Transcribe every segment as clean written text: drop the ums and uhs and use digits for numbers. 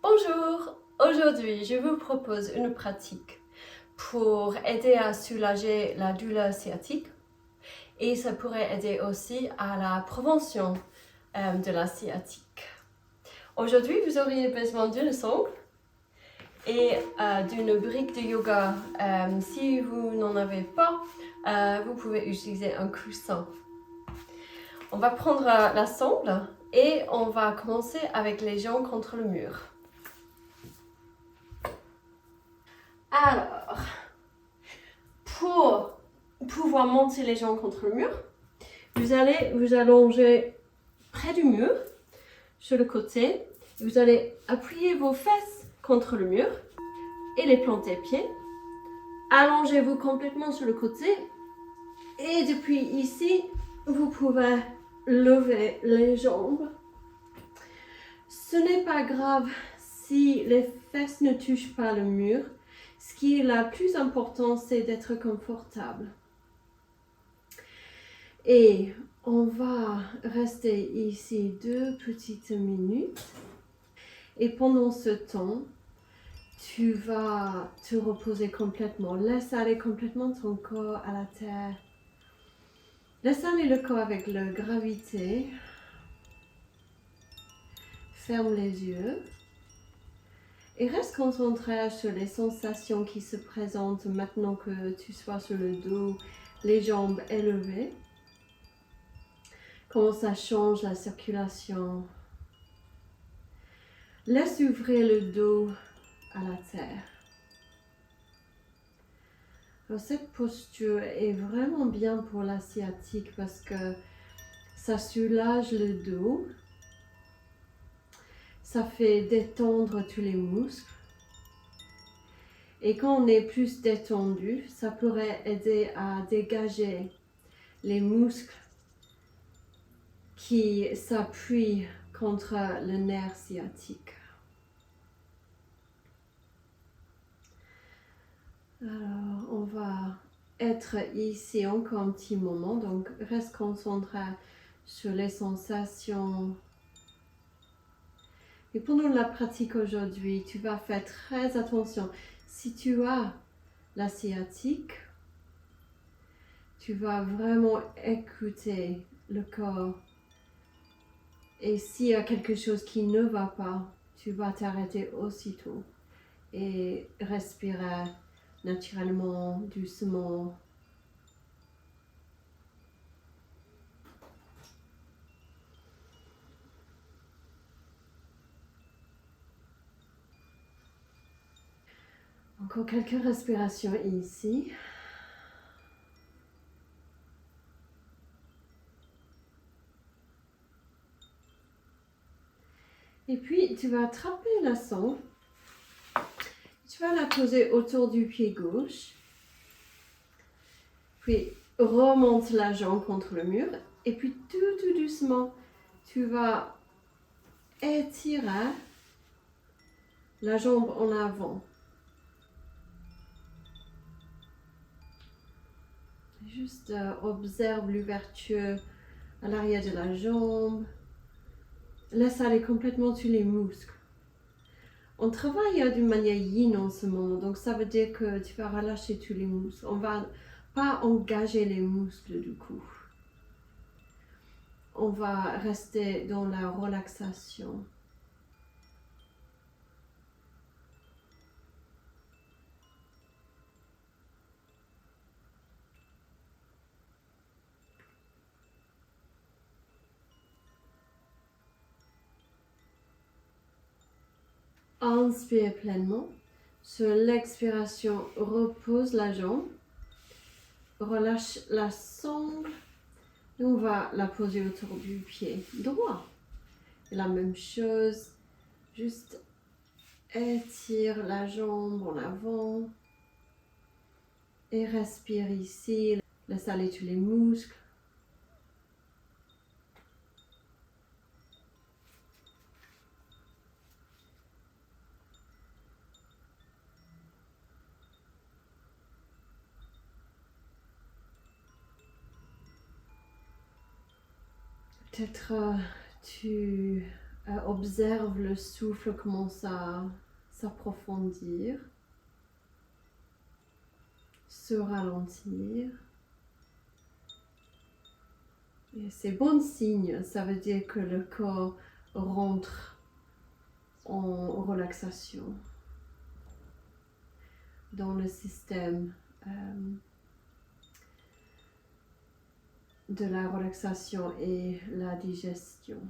Bonjour, aujourd'hui je vous propose une pratique pour aider à soulager la douleur sciatique et ça pourrait aider aussi à la prévention de la sciatique. Aujourd'hui vous auriez besoin d'une sangle et d'une brique de yoga. Si vous n'en avez pas, vous pouvez utiliser un coussin. On va prendre la sangle et on va commencer avec les jambes contre le mur. Alors, pour pouvoir monter les jambes contre le mur, vous allez vous allonger près du mur, sur le côté. Vous allez appuyer vos fesses contre le mur et les planter pieds. Allongez-vous complètement sur le côté et depuis ici, vous pouvez lever les jambes. Ce n'est pas grave si les fesses ne touchent pas le mur. Ce qui est le plus important, c'est d'être confortable. Et on va rester ici 2 petites minutes. Et pendant ce temps, tu vas te reposer complètement. Laisse aller complètement ton corps à la terre. Laisse aller le corps avec la gravité. Ferme les yeux. Et reste concentré sur les sensations qui se présentent maintenant que tu sois sur le dos, les jambes élevées. Comment ça change la circulation. Laisse ouvrir le dos à la terre. Alors, cette posture est vraiment bien pour la sciatique parce que ça soulage le dos. Ça fait détendre tous les muscles. Et quand on est plus détendu, ça pourrait aider à dégager les muscles qui s'appuient contre le nerf sciatique. Alors, on va être ici encore un petit moment, donc reste concentré sur les sensations. Et pendant la pratique aujourd'hui, tu vas faire très attention. Si tu as la sciatique, tu vas vraiment écouter le corps. Et s'il y a quelque chose qui ne va pas, tu vas t'arrêter aussitôt et respirer naturellement, doucement. Encore quelques respirations ici. Et puis, tu vas attraper la sangle. Tu vas la poser autour du pied gauche. Puis, remonte la jambe contre le mur. Et puis, tout doucement, tu vas étirer la jambe en avant. Juste observe l'ouverture à l'arrière de la jambe. Laisse aller complètement tous les muscles. On travaille d'une manière yin en ce moment, donc ça veut dire que tu vas relâcher tous les muscles. On ne va pas engager les muscles du coup. On va rester dans la relaxation. Inspire pleinement. Sur l'expiration, repose la jambe. Relâche la sangle. Et on va la poser autour du pied droit. Et la même chose, juste étire la jambe en avant. Et respire ici. Laisse aller tous les muscles. Peut-être tu Observe le souffle commence à s'approfondir, se ralentir. Et c'est bon signe, ça veut dire que le corps rentre en relaxation dans le système de la relaxation et la digestion.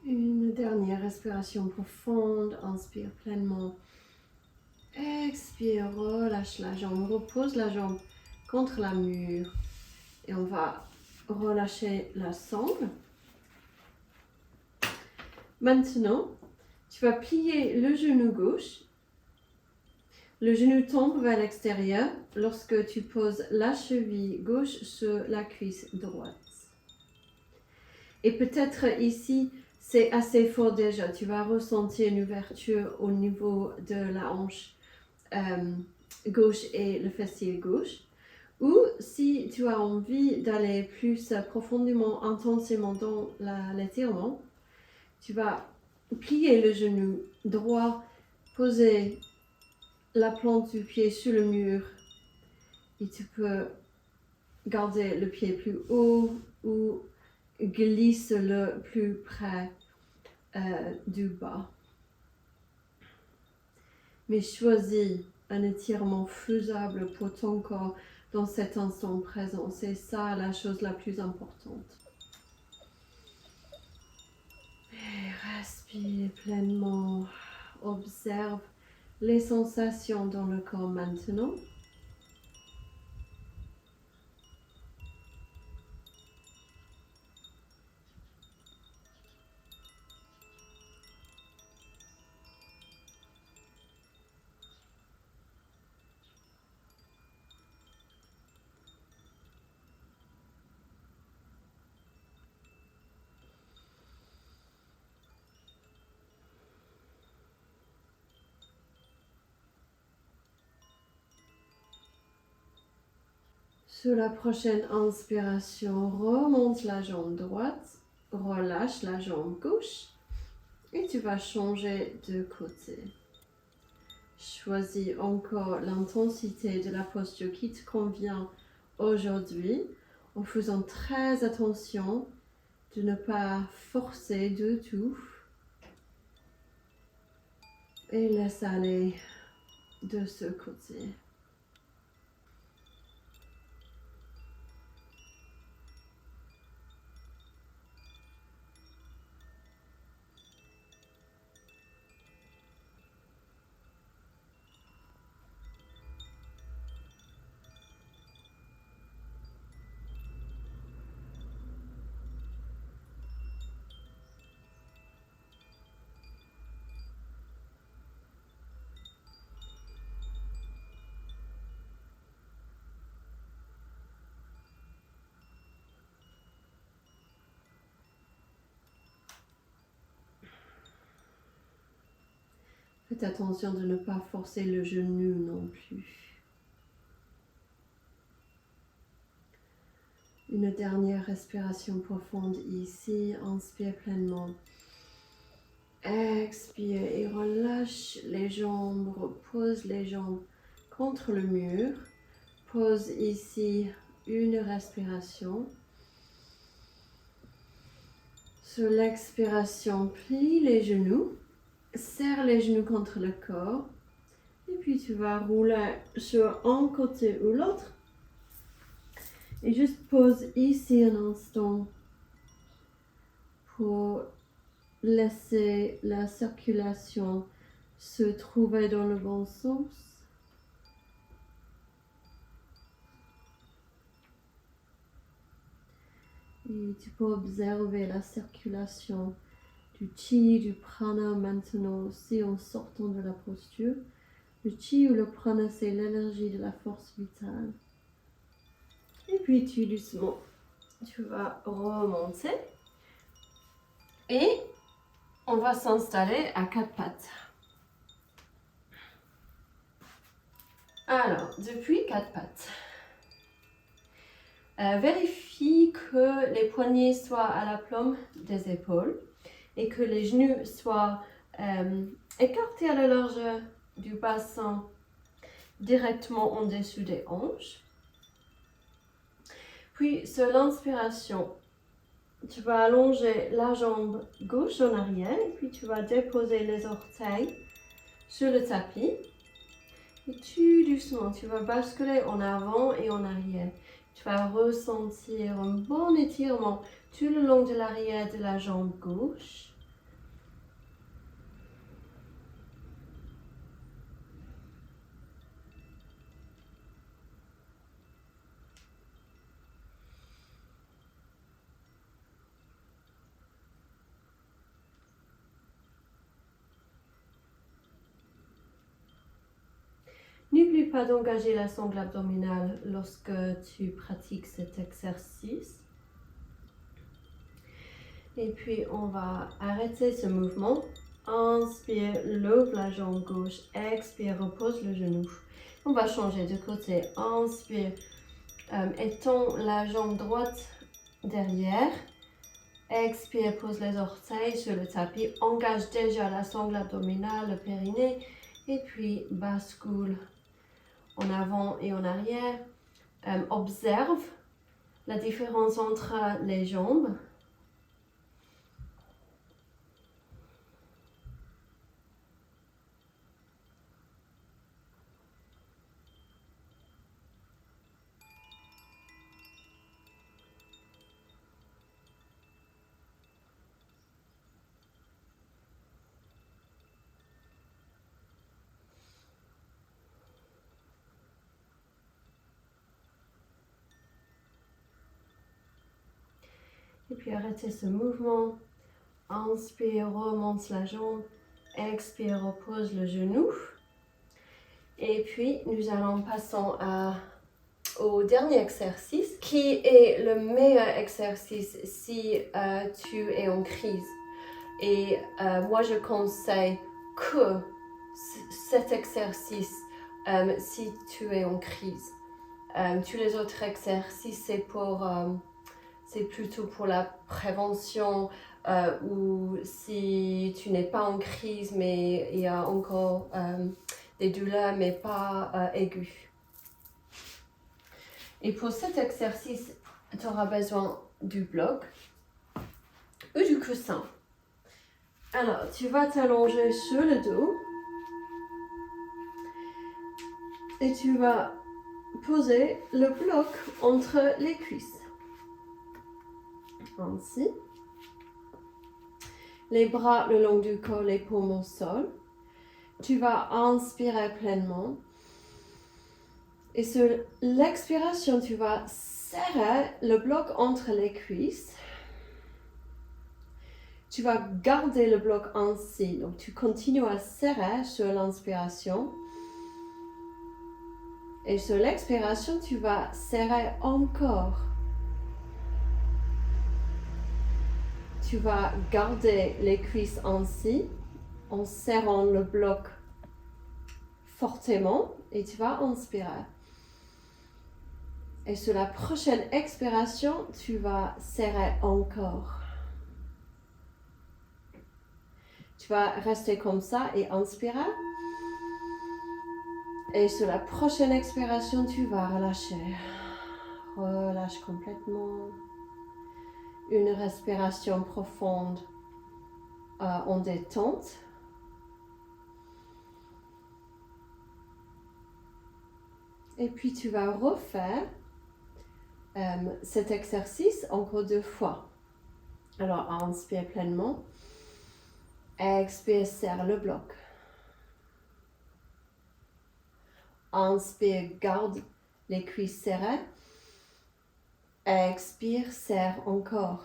Une dernière respiration profonde, inspire pleinement, expire, relâche la jambe, repose la jambe contre la mur et on va relâcher la sangle. Maintenant, tu vas plier le genou gauche, le genou tombe vers l'extérieur lorsque tu poses la cheville gauche sur la cuisse droite. Et peut-être ici, c'est assez fort déjà. Tu vas ressentir une ouverture au niveau de la hanche gauche et le fessier gauche. Ou si tu as envie d'aller plus profondément, intensément dans l'étirement, tu vas plier le genou droit, poser la plante du pied sur le mur et tu peux garder le pied plus haut ou glisse-le plus près du bas. Mais choisis un étirement faisable pour ton corps dans cet instant présent. C'est ça la chose la plus importante. Et respire pleinement. Observe les sensations dans le corps maintenant. Sur la prochaine inspiration, remonte la jambe droite, relâche la jambe gauche et tu vas changer de côté. Choisis encore l'intensité de la posture qui te convient aujourd'hui en faisant très attention de ne pas forcer du tout et laisse aller de ce côté. Faites attention de ne pas forcer le genou non plus. Une dernière respiration profonde ici. Inspire pleinement. Expire et relâche les jambes. Repose les jambes contre le mur. Pose ici une respiration. Sur l'expiration, plie les genoux. Serre les genoux contre le corps. Et puis tu vas rouler sur un côté ou l'autre. Et juste pose ici un instant pour laisser la circulation se trouver dans le bon sens. Puis tu peux observer la circulation du chi, du prana maintenant aussi en sortant de la posture. Le chi ou le prana, c'est l'énergie de la force vitale. Et puis tu doucement, tu vas remonter. Et on va s'installer à quatre pattes. Alors, depuis quatre pattes, vérifie que les poignets soient à l'aplomb des épaules et que les genoux soient écartés à la largeur du bassin directement en dessous des hanches. Puis, sur l'inspiration, tu vas allonger la jambe gauche en arrière, puis tu vas déposer les orteils sur le tapis. Et doucement, tu vas basculer en avant et en arrière. Tu vas ressentir un bon étirement tout le long de l'arrière de la jambe gauche. N'oublie pas d'engager la sangle abdominale lorsque tu pratiques cet exercice. Et puis, on va arrêter ce mouvement. Inspire, lève la jambe gauche. Expire, repose le genou. On va changer de côté. Inspire, étends la jambe droite derrière. Expire, pose les orteils sur le tapis. Engage déjà la sangle abdominale, le périnée. Et puis, bascule en avant et en arrière. Observe la différence entre les jambes. Et puis arrêtez ce mouvement. Inspire, remonte la jambe. Expire, repose le genou. Et puis nous allons passer au dernier exercice, qui est le meilleur exercice si tu es en crise. Et moi je conseille que cet exercice si tu es en crise. Tous les autres exercices, c'est plutôt pour la prévention ou si tu n'es pas en crise mais il y a encore des douleurs mais pas aiguës. Et pour cet exercice, tu auras besoin du bloc ou du coussin. Alors, tu vas t'allonger sur le dos et tu vas poser le bloc entre les cuisses. Ainsi. Les bras le long du corps, les paumes au sol. Tu vas inspirer pleinement. Et sur l'expiration, tu vas serrer le bloc entre les cuisses. Tu vas garder le bloc ainsi. Donc, tu continues à serrer sur l'inspiration. Et sur l'expiration, tu vas serrer encore. Tu vas garder les cuisses ainsi, en serrant le bloc fortement, et tu vas inspirer. Et sur la prochaine expiration, tu vas serrer encore. Tu vas rester comme ça et inspirer. Et sur la prochaine expiration, tu vas relâcher. Relâche complètement. Une respiration profonde en détente. Et puis tu vas refaire cet exercice encore 2 fois. Alors inspire pleinement. Expire, serre le bloc. Inspire, garde les cuisses serrées. Expire, serre encore.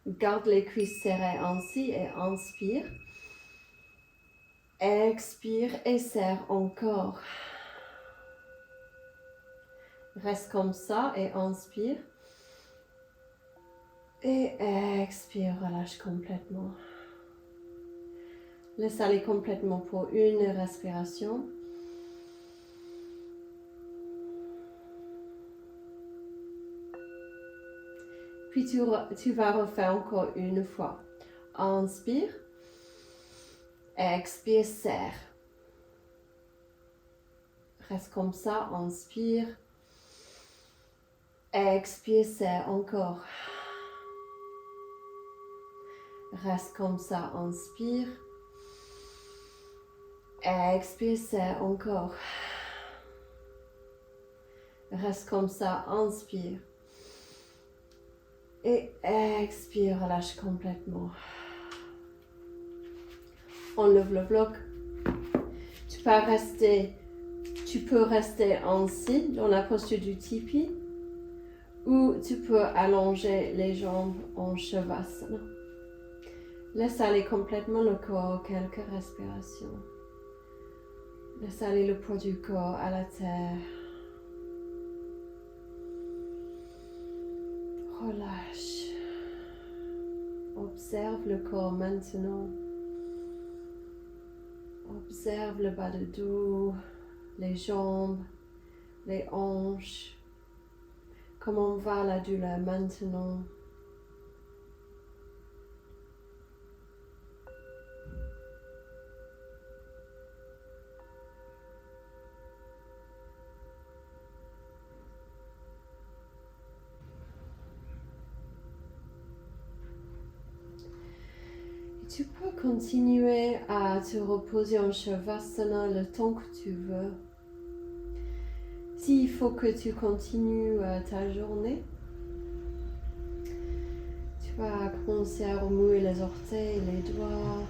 Garde les cuisses serrées ainsi et inspire. Expire et serre encore. Reste comme ça et inspire. Et expire, relâche complètement. Laisse aller complètement pour une respiration. Puis tu vas refaire encore une fois. Inspire. Expire, serre. Reste comme ça, inspire. Expire, serre encore. Reste comme ça, inspire. Expire, serre encore. Reste comme ça, inspire. Et expire, relâche complètement. Enlève le bloc. Tu peux rester ainsi dans la posture du tipi ou tu peux allonger les jambes en shavasana. Laisse aller complètement le corps, quelques respirations. Laisse aller le poids du corps à la terre. Relâche. Observe le corps maintenant. Observe le bas du dos, les jambes, les hanches. Comment va la douleur maintenant? Tu peux continuer à te reposer en Shavasana le temps que tu veux. S'il faut que tu continues ta journée, tu vas commencer à remuer les orteils, les doigts.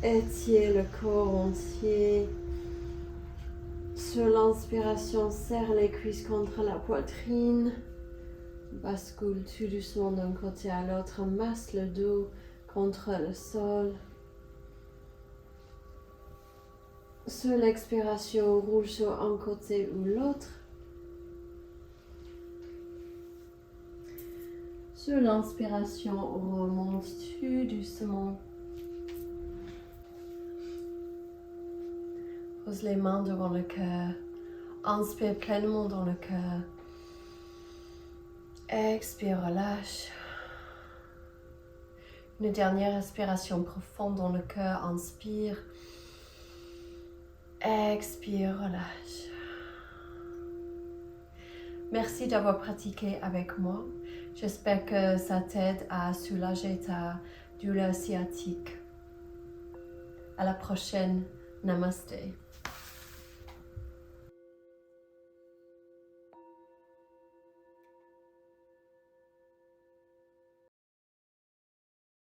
Étire le corps entier. Sur l'inspiration, serre les cuisses contre la poitrine. Bascule tout doucement d'un côté à l'autre, masse le dos contre le sol. Sur l'expiration, roule sur un côté ou l'autre. Sur l'inspiration, remonte tout doucement. Pose les mains devant le cœur. Inspire pleinement dans le cœur. Expire, relâche. Une dernière respiration profonde dans le cœur. Inspire. Expire, relâche. Merci d'avoir pratiqué avec moi. J'espère que ça t'aide à soulager ta douleur sciatique. À la prochaine. Namaste.